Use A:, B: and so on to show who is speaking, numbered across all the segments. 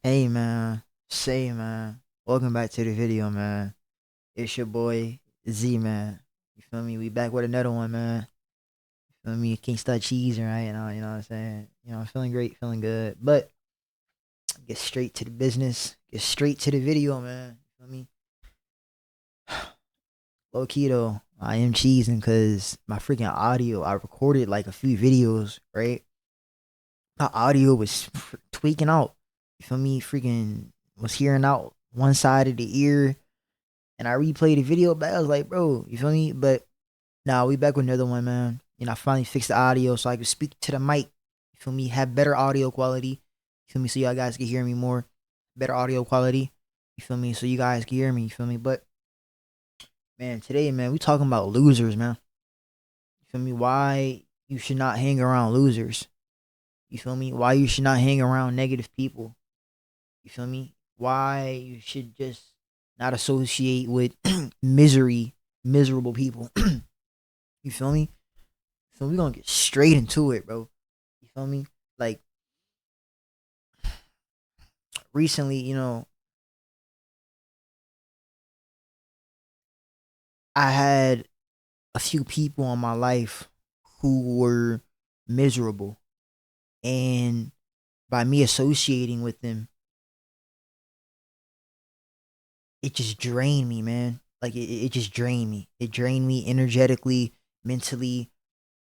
A: Hey man, welcome back to the video, man. It's your boy Z, man. You feel me? We back with another one, man. You feel me? Can't start cheesing right now. You know what I'm saying? I'm feeling great, feeling good. But get straight to the business. Get straight to the video, man. You feel me? Low key though, I am cheesing because my freaking audio. I recorded like a few videos, right? My audio was tweaking out. You feel me? Freaking was hearing out one side of the ear. And I replayed the video back. I was like, bro, you feel me? But now we back with another one, man. I finally fixed the audio so I could speak to the mic. You feel me? Have better audio quality. You feel me? So y'all guys can hear me more. Better audio quality. You feel me? So you guys can hear me. You feel me? But man, today, man, we talking about losers, man. You feel me? Why you should not hang around losers. You feel me? Why you should not hang around negative people. You feel me? Why you should just not associate with miserable people. You feel me? So we gonna get straight into it, bro. You feel me? Like recently, I had a few people in my life who were miserable, and by me associating with them, it just drained me, man. Like it just drained me. It drained me energetically, mentally,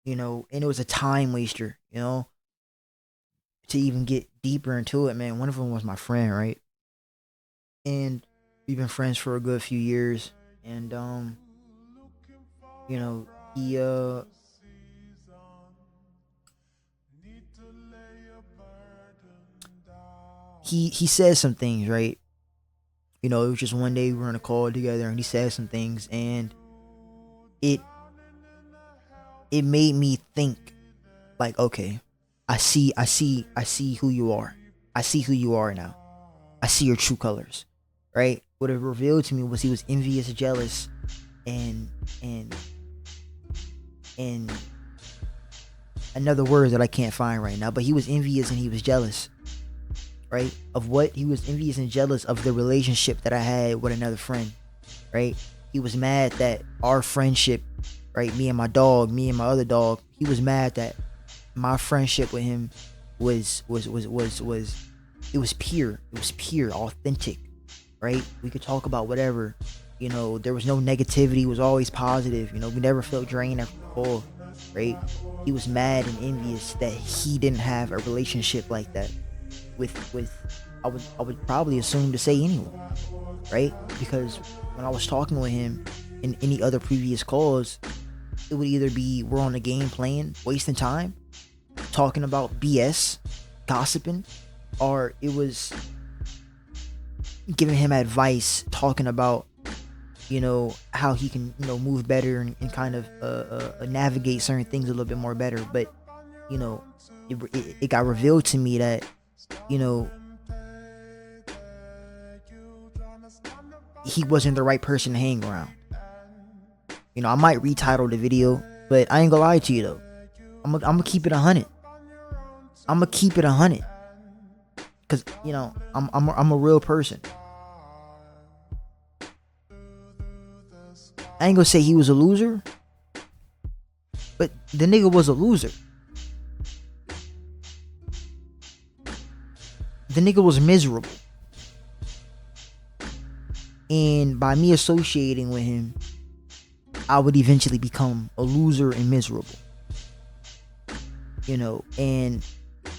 A: and it was a time waster, to even get deeper into it, man. One of them was my friend, right? And we've been friends for a good few years. And you know, he he said some things, right? It was just one day we were on a call together and he said some things, and it it made me think, like, okay, I see who you are. I see who you are now. I see your true colors, right? What it revealed to me was he was envious, jealous, and and and another word that I can't find right now. But he was envious and he was jealous, right? Of what? He was envious and jealous of the relationship that I had with another friend, right? He was mad that our friendship, right? Me and my dog, me and my other dog. He was mad that my friendship with him was it was pure. It was pure, authentic, right? We could talk about whatever. There was no negativity. It was always positive. We never felt drained after the call, right? He was mad and envious that he didn't have a relationship like that with I would probably assume to say anyone, right? Because when I was talking with him in any other previous calls, it would either be we're on the game playing, wasting time, talking about BS, gossiping, or it was giving him advice, talking about how he can move better and kind of navigate certain things a little bit more better. But you know it got revealed to me that you know he wasn't the right person to hang around. I might retitle the video, but I ain't gonna lie to you though. I'm gonna keep it 100. I'm gonna keep it 100 because I'm a real person. I ain't gonna say he was a loser, but the nigga was a loser. The nigga was miserable. And by me associating with him, I would eventually become a loser and miserable. And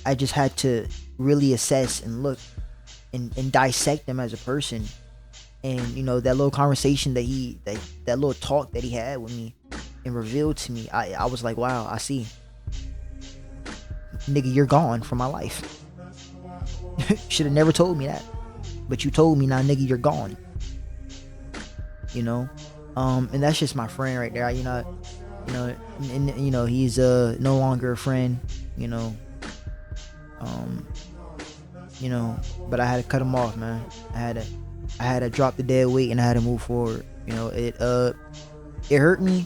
A: I just had to really assess and look and dissect him as a person. And that little conversation that little talk that he had with me and revealed to me, I was like, wow, I see. Nigga, you're gone from my life. Should have never told me that, but you told me. Now, nigga, you're gone. And that's just my friend right there. He's no longer a friend. But I had to cut him off, man. I had to drop the dead weight and I had to move forward. It hurt me.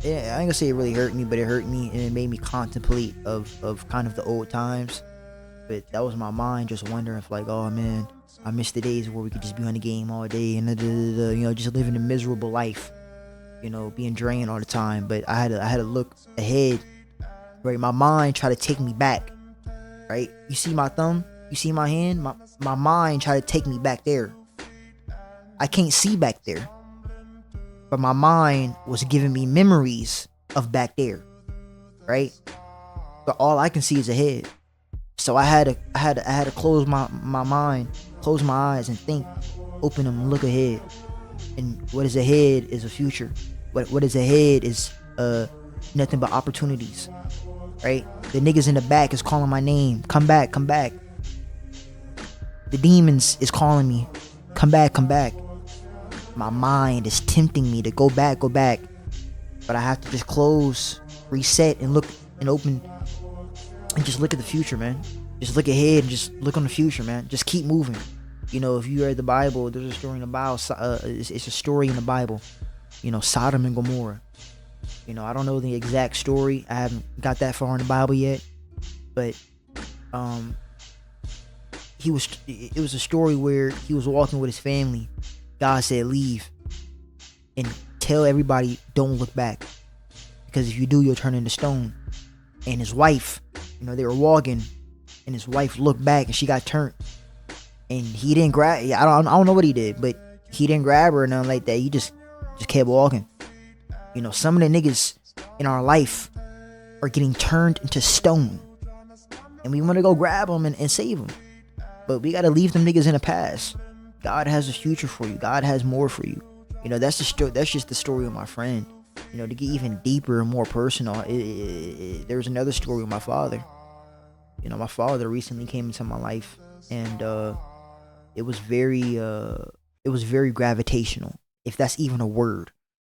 A: Yeah, I ain't gonna say it really hurt me, but it hurt me and it made me contemplate of kind of the old times. But that was my mind just wondering if like, oh man, I miss the days where we could just be on the game all day and just living a miserable life, being drained all the time. But I had to look ahead, right? My mind tried to take me back, right? You see my thumb, you see my hand, my mind tried to take me back there. I can't see back there, but my mind was giving me memories of back there, right? But all I can see is ahead. So I had to close my mind, close my eyes and think, open them, look ahead. And what is ahead is a future. What is ahead is nothing but opportunities, right? The niggas in the back is calling my name. Come back, come back. The demons is calling me. Come back, come back. My mind is tempting me to go back. But I have to just close, reset, and look and open and just look at the future, man. Just look ahead and just look on the future, man. Just keep moving. If you read the Bible, there's a story in the Bible. It's a story in the Bible. Sodom and Gomorrah. I don't know the exact story. I haven't got that far in the Bible yet. But it was a story where he was walking with his family. God said, leave and tell everybody don't look back, because if you do, you'll turn into stone. And his wife, they were walking, and his wife looked back and she got turned. And he didn't grab. I don't know what he did, but he didn't grab her or nothing like that. He just kept walking. Some of the niggas in our life are getting turned into stone, and we want to go grab them and save them, but we gotta leave them niggas in the past. God has a future for you. God has more for you. That's just the story of my friend. To get even deeper and more personal, there's another story with my father. My father recently came into my life, and it was very gravitational, if that's even a word.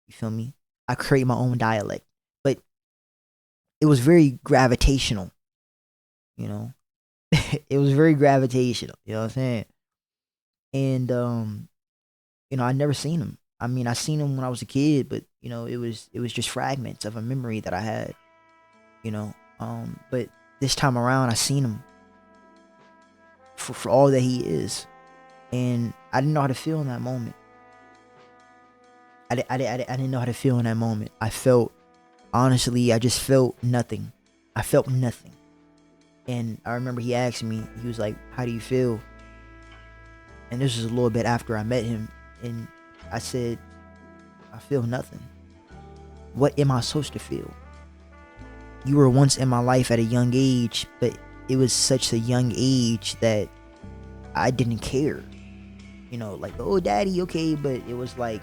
A: You feel me? I create my own dialect, but it was very gravitational. It was very gravitational. You know what I'm saying? And I never seen him. I mean, I seen him when I was a kid, but it was just fragments of a memory that I had. But this time around, I seen him for all that he is, and I didn't know how to feel in that moment. I didn't know how to feel in that moment. I just felt nothing. I felt nothing. And I remember he asked me, he was like, how do you feel? And this was a little bit after I met him, and I said, I feel nothing. What am I supposed to feel? You were once in my life at a young age, but it was such a young age that I didn't care. Like, oh, daddy, okay, but it was like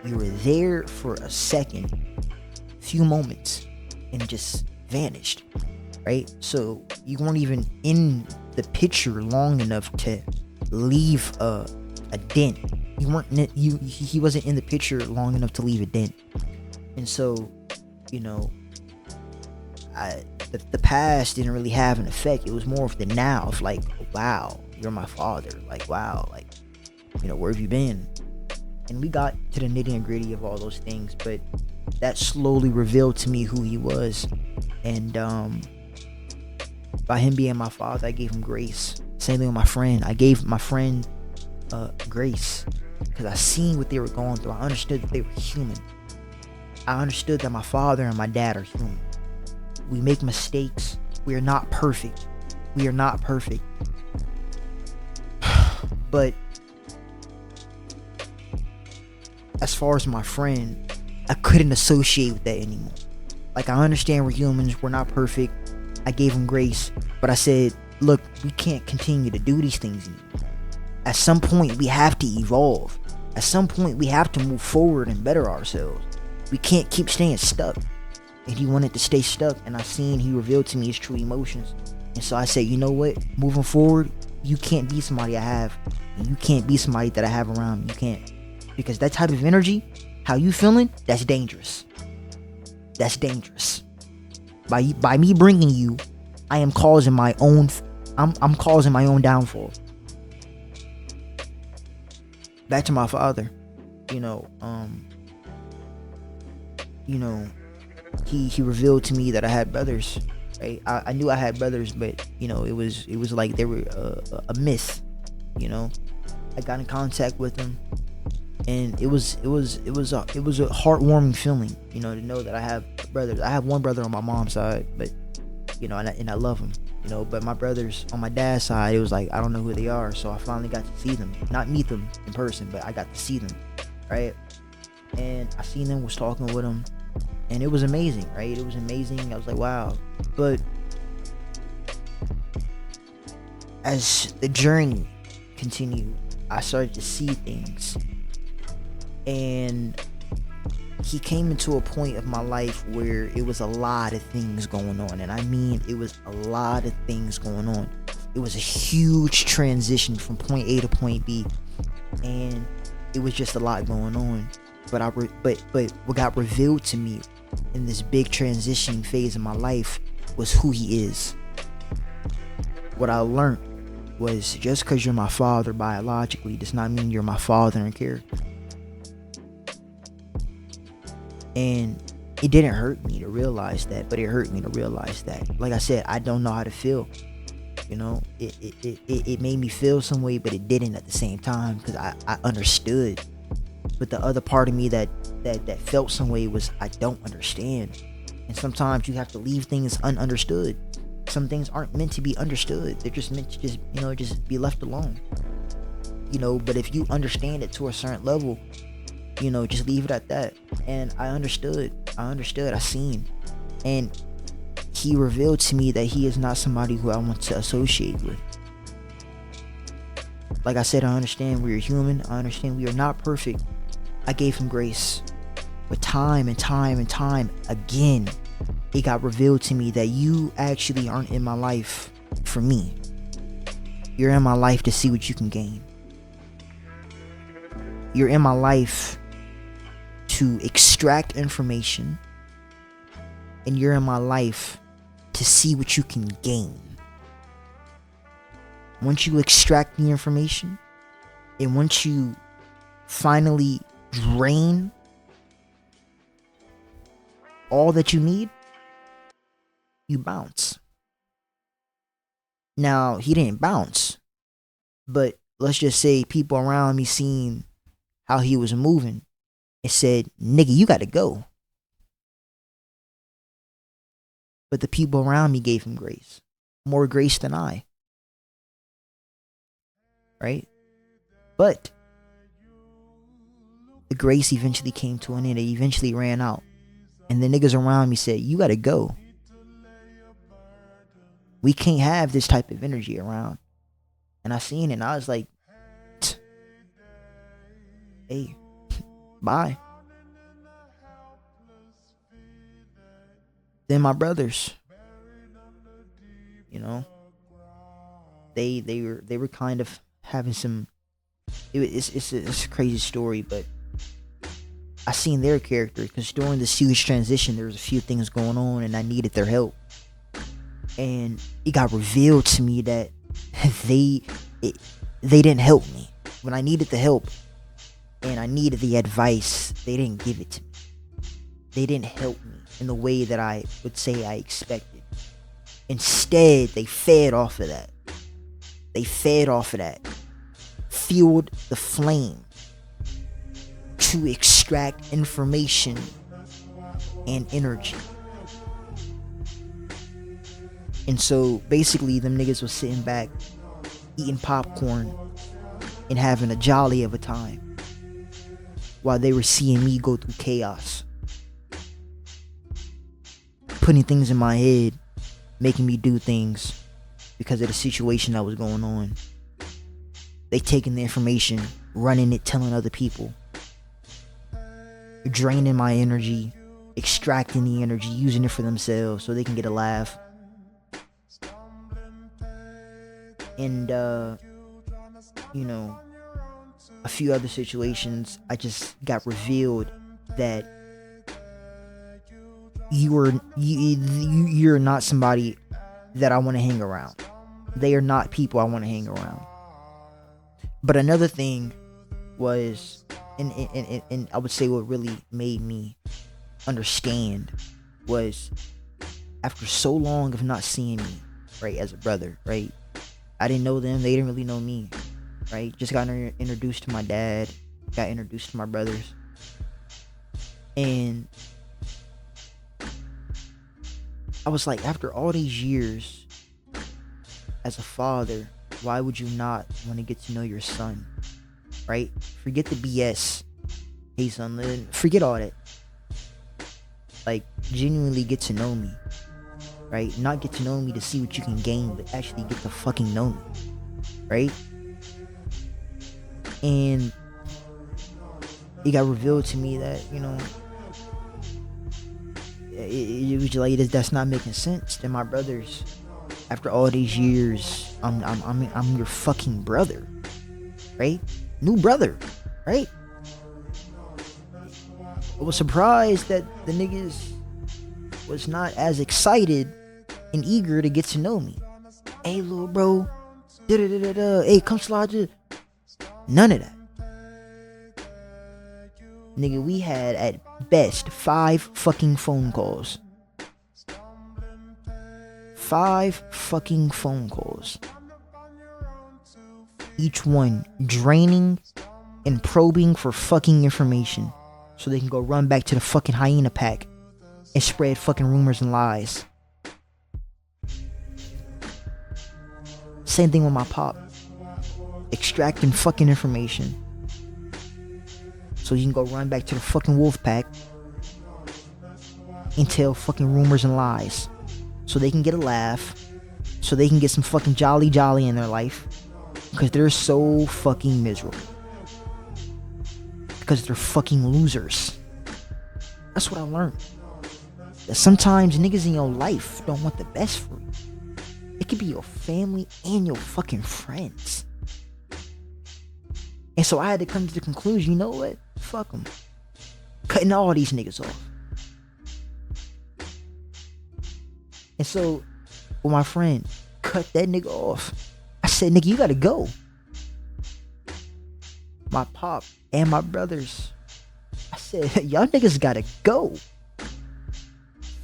A: you were there for a second, few moments, and just vanished, right? So you weren't even in the picture long enough to leave a dent. He wasn't in the picture long enough to leave a dent. And so, the past didn't really have an effect. It was more of the now, of like, wow, you're my father. Like, wow, like, where have you been? And we got to the nitty and gritty of all those things, but that slowly revealed to me who he was. And by him being my father, I gave him grace. Same thing with my friend. I gave my friend grace, because I seen what they were going through. I understood that they were human. I understood that my father and my dad are human. We make mistakes. We are not perfect. But as far as my friend, I couldn't associate with that anymore. Like, I understand we're humans, we're not perfect. I gave him grace, but I said, look, we can't continue to do these things anymore. At some point, we have to evolve. At some point, we have to move forward and better ourselves. We can't keep staying stuck. And he wanted to stay stuck, and he revealed to me his true emotions. And so I said, you know what? Moving forward, you can't be somebody I have, and you can't be somebody that I have around me. You can't. Because that type of energy, how you feeling, that's dangerous. That's dangerous. By me bringing you, I am causing my own, I'm causing my own downfall. Back to my father, he revealed to me that I had brothers, right? I knew I had brothers, but it was like they were a myth. I got in contact with them, and it was a heartwarming feeling, to know that I have brothers. I have one brother on my mom's side, but and I love him. But my brothers on my dad's side, it was like I don't know who they are. So I finally got to see them, not meet them in person, but I got to see them, right? And I seen them, was talking with them, and it was amazing, right? It was amazing. I was like, wow. But as the journey continued, I started to see things, and he came into a point of my life where it was a lot of things going on, and I mean it was a lot of things going on. It was a huge transition from point A to point B, and it was just a lot going on. But but what got revealed to me in this big transition phase of my life was who he is. What I learned was, just because you're my father biologically does not mean you're my father in character. And it didn't hurt me to realize that, but it hurt me to realize that. Like I said, I don't know how to feel. It made me feel some way, but it didn't at the same time, because I understood. But the other part of me that felt some way was, I don't understand. And sometimes you have to leave things ununderstood. Some things aren't meant to be understood. They're just meant to just be left alone. But if you understand it to a certain level, just leave it at that. And I understood. I seen. And he revealed to me that he is not somebody who I want to associate with. Like I said, I understand we are human. I understand we are not perfect. I gave him grace. But time and time and time again, it got revealed to me that you actually aren't in my life for me. You're in my life to see what you can gain. You're in my life to extract information, and you're in my life to see what you can gain. Once you extract the information, and once you finally drain all that you need, you bounce. Now, he didn't bounce, but let's just say people around me seen how he was moving and said, nigga, you gotta go. But the people around me gave him grace. More grace than I. Right? But the grace eventually came to an end. It eventually ran out. And the niggas around me said, you gotta go. We can't have this type of energy around. And I seen it, and I was like, hey, bye. Then my brothers, they were kind of having some. It's a crazy story, but I seen their character, because during this huge transition, there was a few things going on, and I needed their help. And it got revealed to me that they didn't help me when I needed the help, and I needed the advice. They didn't give it to me. They didn't help me in the way that I would say I expected. Instead, they fed off of that. Fueled the flame to extract information and energy. And so basically, them niggas was sitting back, eating popcorn, and having a jolly of a time, while they were seeing me go through chaos, putting things in my head, making me do things because of the situation that was going on. They taking the information, running it, telling other people, draining my energy, extracting the energy, using it for themselves so they can get a laugh. And a few other situations, I just got revealed that you're not somebody that I want to hang around. They are not people I want to hang around. But another thing was, and I would say what really made me understand was, after so long of not seeing me, right, as a brother, right? I didn't know them, they didn't really know me, right? Just got introduced to my dad, got introduced to my brothers. And I was like, after all these years as a father, why would you not want to get to know your son, right? Forget the BS. Hey son, forget all that. Like, genuinely get to know me, right? Not get to know me to see what you can gain, but actually get to fucking know me, right? And it got revealed to me that, you know, it was like, that's not making sense. Then my brothers, after all these years, I'm your fucking brother, right? New brother, right? I was surprised that the niggas was not as excited and eager to get to know me. Hey, little bro, hey, come slide you. None of that. Nigga, we had at best 5 fucking phone calls. 5 fucking phone calls. Each one draining and probing for fucking information, so they can go run back to the fucking hyena pack and spread fucking rumors and lies. Same thing with my pop. Extracting fucking information, so you can go run back to the fucking wolf pack and tell fucking rumors and lies, so they can get a laugh, so they can get some fucking jolly in their life, because they're so fucking miserable. Because they're fucking losers. That's what I learned. That sometimes niggas in your life don't want the best for you. It could be your family and your fucking friends. And so I had to come to the conclusion, you know what? Fuck them. Cutting all these niggas off. And so, with my friend, cut that nigga off. I said, nigga, you gotta go. My pop and my brothers, I said, y'all niggas gotta go.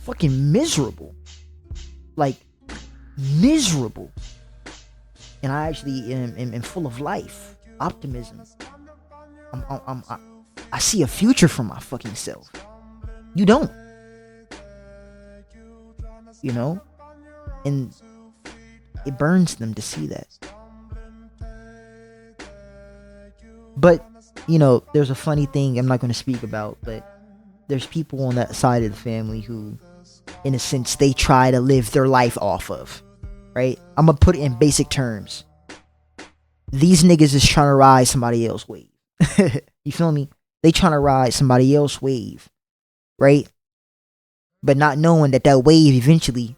A: Fucking miserable. Like, miserable. And I actually am full of life, optimism. I see a future for my fucking self. You don't. You know? And it burns them to see that. But, you know, there's a funny thing I'm not going to speak about, but there's people on that side of the family who, in a sense, they try to live their life off of, right? I'm going to put it in basic terms. These niggas is trying to ride somebody else's wave. You feel me? They trying to ride somebody else's wave, right? But not knowing that that wave eventually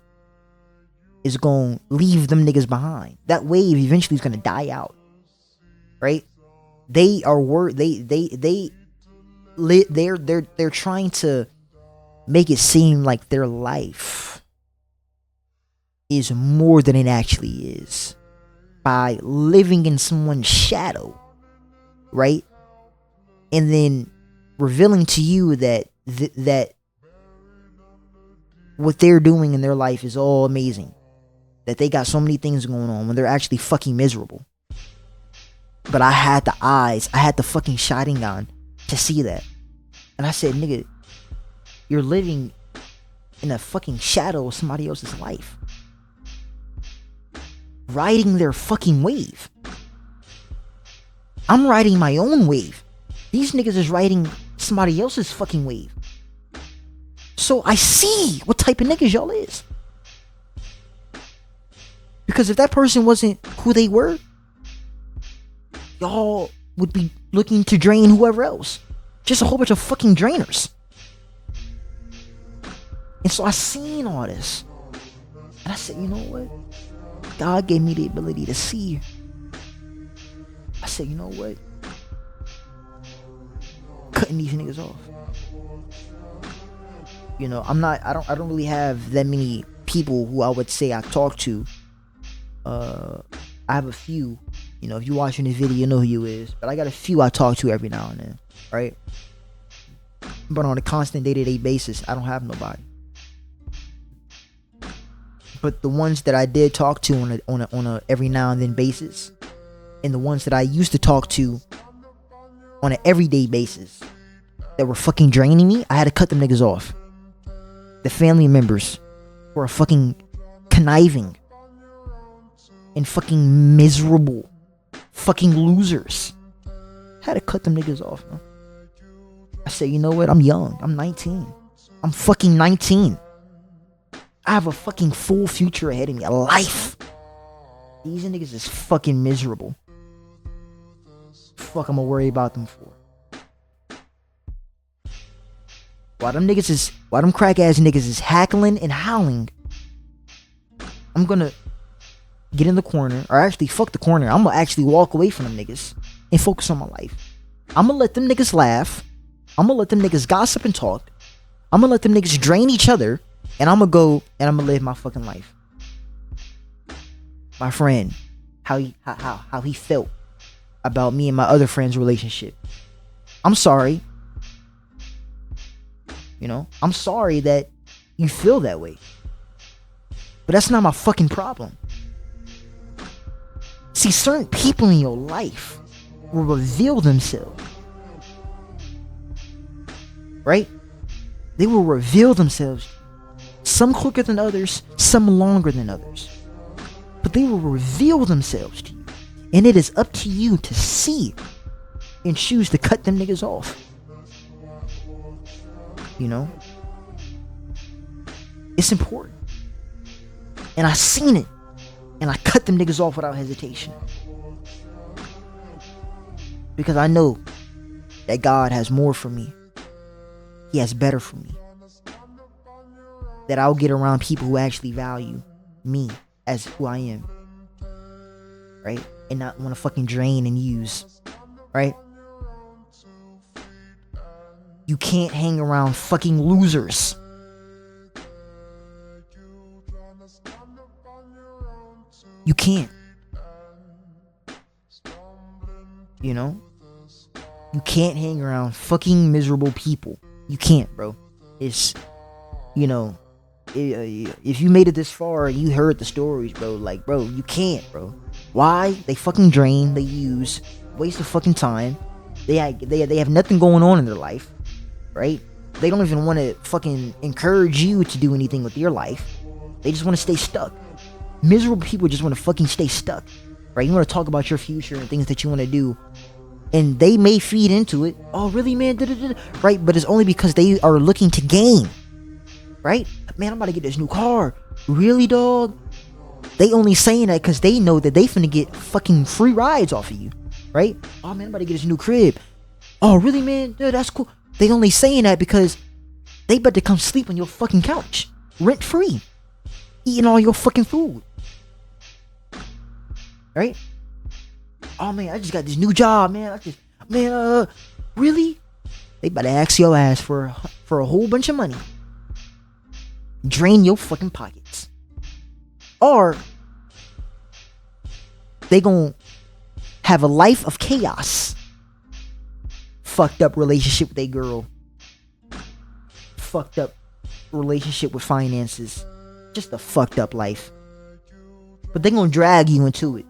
A: is going to leave them niggas behind. That wave eventually is going to die out, right? They are they're trying to make it seem like their life is more than it actually is by living in someone's shadow, right? And then revealing to you that that what they're doing in their life is all amazing, that they got so many things going on when they're actually fucking miserable. But I had the eyes, I had the fucking shining on to see that. And I said, nigga, you're living in a fucking shadow of somebody else's life, riding their fucking wave. I'm riding my own wave. These niggas is riding somebody else's fucking wave. So I see what type of niggas y'all is. Because if that person wasn't who they were, y'all would be looking to drain whoever else. Just a whole bunch of fucking drainers. And so I seen all this. And I said, you know what? God gave me the ability to see. I said, you know what? Cutting these niggas off. You know, I don't really have that many people who I would say I talk to. I have a few. You know, if you're watching this video, you know who you is. But I got a few I talk to every now and then, right? But on a constant day-to-day basis, I don't have nobody. But the ones that I did talk to on a every now and then basis, and the ones that I used to talk to on an everyday basis that were fucking draining me, I had to cut them niggas off. The family members who are fucking conniving and fucking miserable fucking losers. I had to cut them niggas off, man. I said, you know what? I'm young. I'm 19. I'm fucking 19. I have a fucking full future ahead of me. A life. These niggas is fucking miserable. Fuck, I'm gonna worry about them for. While them crack ass niggas is hackling and howling, I'm gonna get in the corner, or actually fuck the corner. I'm gonna actually walk away from them niggas and focus on my life. I'm gonna let them niggas laugh. I'm gonna let them niggas gossip and talk. I'm gonna let them niggas drain each other, and I'm gonna go and I'm gonna live my fucking life. My friend, how he felt about me and my other friend's relationship. I'm sorry. You know, I'm sorry that you feel that way. But that's not my fucking problem. See, certain people in your life will reveal themselves. Right? They will reveal themselves. Some quicker than others, some longer than others. But they will reveal themselves to you. And it is up to you to see and choose to cut them niggas off. You know? It's important. And I seen it. And I cut them niggas off without hesitation. Because I know that God has more for me. He has better for me. That I'll get around people who actually value me as who I am. Right? And not want to fucking drain and use. Right? You can't hang around fucking losers. You can't. You know? You can't hang around fucking miserable people. You can't, bro. It's, you know, if you made it this far and you heard the stories, bro, like, bro, you can't, bro. Why? They fucking drain, they use, waste of fucking time. They have nothing going on in their life, right? They don't even want to fucking encourage you to do anything with your life. They just want to stay stuck. Miserable people just want to fucking stay stuck, right? You want to talk about your future and things that you want to do, and they may feed into it. Oh, really, man? Right? But it's only because they are looking to gain, right? Man, I'm about to get this new car. Really, dog? They only saying that because they know that they finna get fucking free rides off of you, right? Oh, man, I'm about to get this new crib. Oh, really, man? Dude, that's cool. They only saying that because they about to come sleep on your fucking couch, rent free, eating all your fucking food. Right? Oh man, I just got this new job, man. Really? They about to ask your ass for a whole bunch of money. Drain your fucking pockets. Or they gonna have a life of chaos. Fucked up relationship with a girl. Fucked up relationship with finances. Just a fucked up life. But they gonna drag you into it.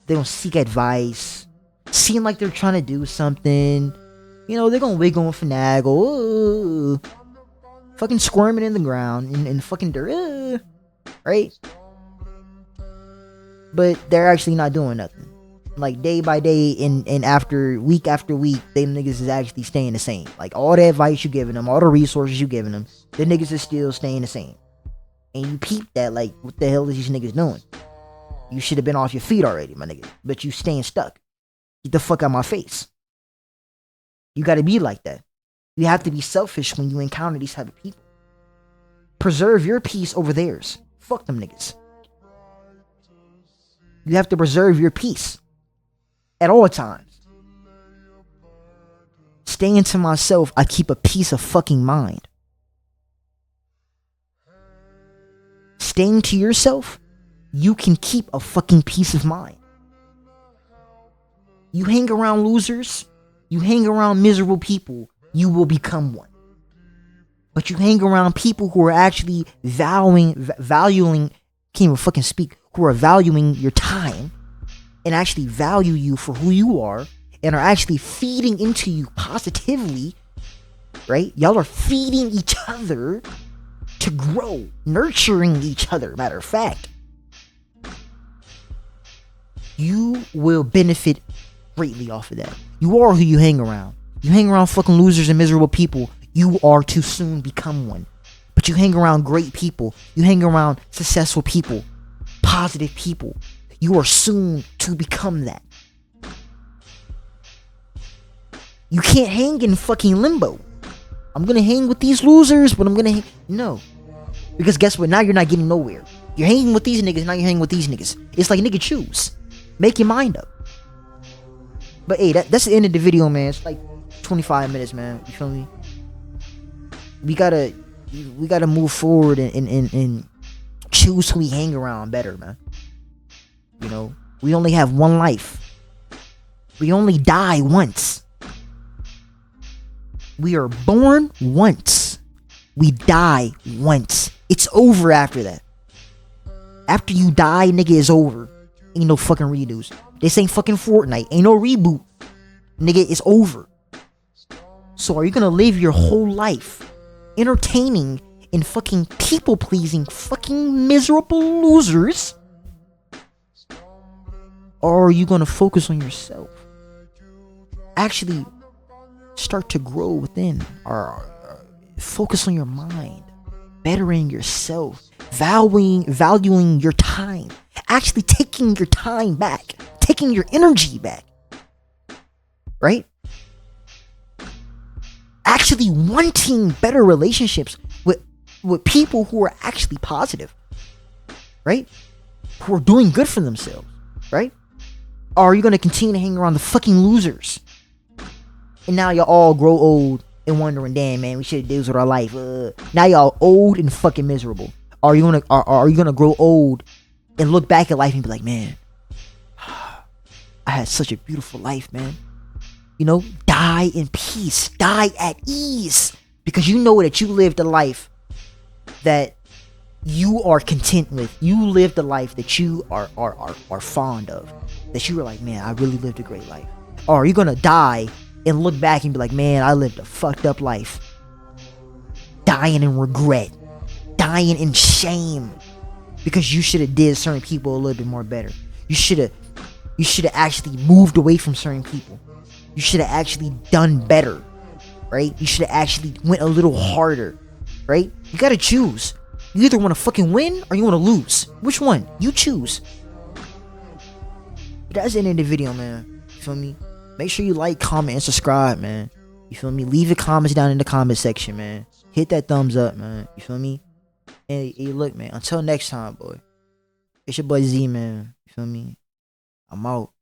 A: They gonna seek advice. Seem like they're trying to do something. You know, they're gonna wiggle and finagle. Ooh. Fucking squirming in the ground in fucking dirt. Right? But they're actually not doing nothing. Like day by day and after week, them niggas is actually staying the same. Like all the advice you giving them, all the resources you giving them, the niggas is still staying the same. And you peep that, like, what the hell is these niggas doing? You should have been off your feet already, my nigga. But you staying stuck. Get the fuck out my face. You gotta be like that. You have to be selfish when you encounter these type of people. Preserve your peace over theirs. Fuck them niggas. You have to preserve your peace. At all times. Staying to myself, I keep a peace of fucking mind. Staying to yourself, you can keep a fucking peace of mind. You hang around losers, you hang around miserable people, you will become one. But you hang around people who are actually valuing, can't even fucking speak, who are valuing your time and actually value you for who you are and are actually feeding into you positively, right? Y'all are feeding each other to grow, nurturing each other, matter of fact. You will benefit greatly off of that. You are who you hang around. You hang around fucking losers and miserable people, you are to soon become one. But you hang around great people, you hang around successful people, positive people, you are soon to become that. You can't hang in fucking limbo. I'm gonna hang with these losers, but I'm gonna no. Because guess what? Now you're not getting nowhere. You're hanging with these niggas, now you're hanging with these niggas. It's like, nigga, choose. Make your mind up. But hey, that's the end of the video, man. It's like 25 minutes, man. You feel me? We gotta move forward and choose who we hang around better, man. You know, we only have one life. We only die once. We are born once. We die once. It's over after that. After you die, nigga, it's over. Ain't no fucking redos. This ain't fucking Fortnite. Ain't no reboot. Nigga, it's over. So are you gonna live your whole life entertaining and fucking people pleasing fucking miserable losers? Or are you gonna focus on yourself? Actually start to grow within, or focus on your mind, bettering yourself, valuing your time, actually taking your time back, taking your energy back, right? Actually wanting better relationships with people who are actually positive, right? Who are doing good for themselves, right? Or are you gonna continue to hang around the fucking losers? And now y'all all grow old and wondering, damn, man, we should have did this with our life. Now y'all old and fucking miserable. Are you gonna grow old and look back at life and be like, man, I had such a beautiful life, man. You know, die in peace, die at ease, because you know that you lived a life that you are content with. You lived a life that you are fond of. That you were like, man, I really lived a great life. Or are you gonna die and look back and be like, man, I lived a fucked up life, dying in regret, dying in shame, because you should have did certain people a little bit more better. You should have actually moved away from certain people. You should have actually done better, right? You should have actually went a little harder, right? You gotta choose. You either want to fucking win or you want to lose. Which one? You choose. But that's the end of the video, man. You feel me? Make sure you like, comment, and subscribe, man. You feel me? Leave your comments down in the comment section, man. Hit that thumbs up, man. You feel me? And hey, look, man. Until next time, boy. It's your boy Z, man. You feel me? I'm out.